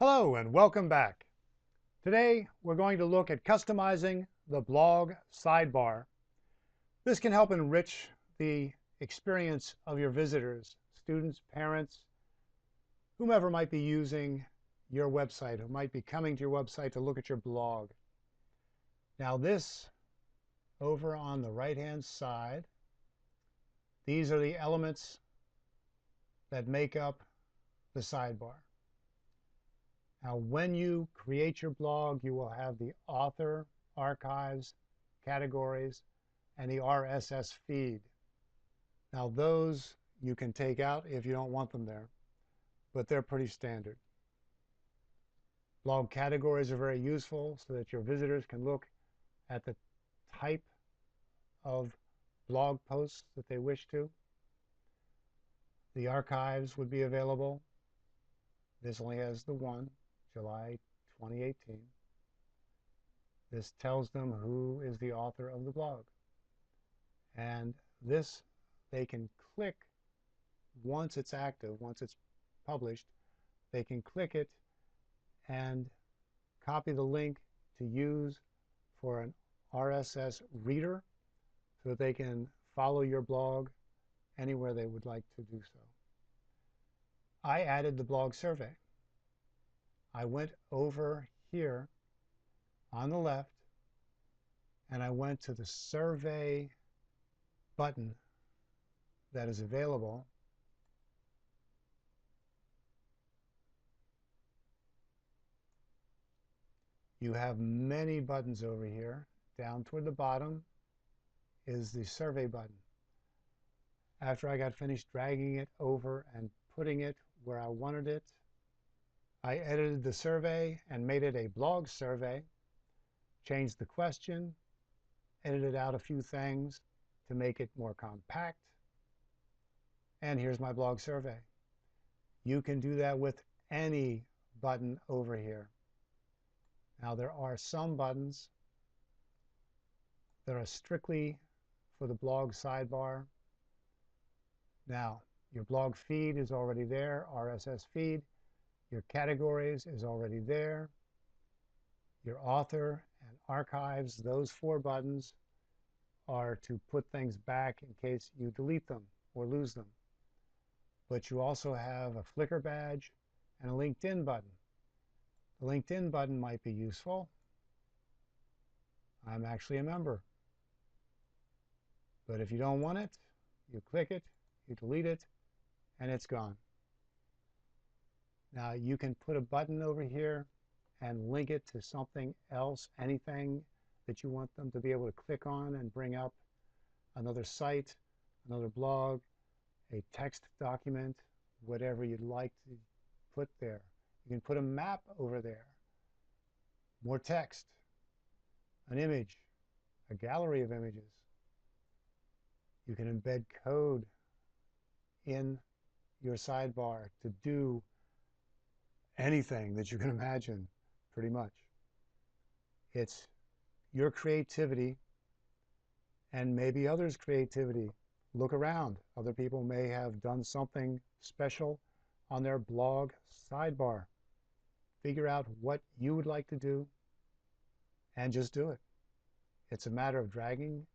Hello and welcome back. Today we're going to look at customizing the blog sidebar. This can help enrich the experience of your visitors, students, parents, whomever might be using your website, who might be coming to your website to look at your blog. Now this over on the right-hand side, these are the elements that make up the sidebar. Now, when you create your blog, you will have the author, archives, categories, and the RSS feed. Now, those you can take out if you don't want them there, but they're pretty standard. Blog categories are very useful so that your visitors can look at the type of blog posts that they wish to. The archives would be available. This only has the one. July 2018. This tells them who is the author of the blog. And this they can click once it's active, once it's published, they can click it and copy the link to use for an RSS reader so that they can follow your blog anywhere they would like to do so. I added the blog survey. I went over here on the left and I went to the survey button that is available. You have many buttons over here. Down toward the bottom is the survey button. After I got finished dragging it over and putting it where I wanted it, I edited the survey and made it a blog survey, changed the question, edited out a few things to make it more compact, and here's my blog survey. You can do that with any button over here. Now there are some buttons that are strictly for the blog sidebar. Now, your blog feed is already there, RSS feed. Your categories is already there. Your author and archives, those 4 buttons are to put things back in case you delete them or lose them. But you also have a Flickr badge and a LinkedIn button. The LinkedIn button might be useful. I'm actually a member. But if you don't want it, you click it, you delete it, and it's gone. Now you can put a button over here and link it to something else, anything that you want them to be able to click on and bring up another site, another blog, a text document, whatever you'd like to put there. You can put a map over there, more text, an image, a gallery of images. You can embed code in your sidebar to do anything that you can imagine, pretty much. It's your creativity and maybe others' creativity. Look around. Other people may have done something special on their blog sidebar. Figure out what you would like to do and just do it. It's a matter of dragging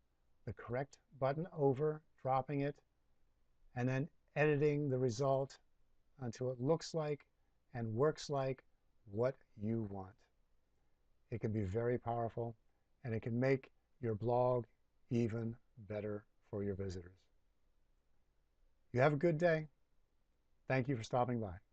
the correct button over, dropping it, and then editing the result until it looks like and works like what you want. It can be very powerful, and it can make your blog even better for your visitors. You have a good day. Thank you for stopping by.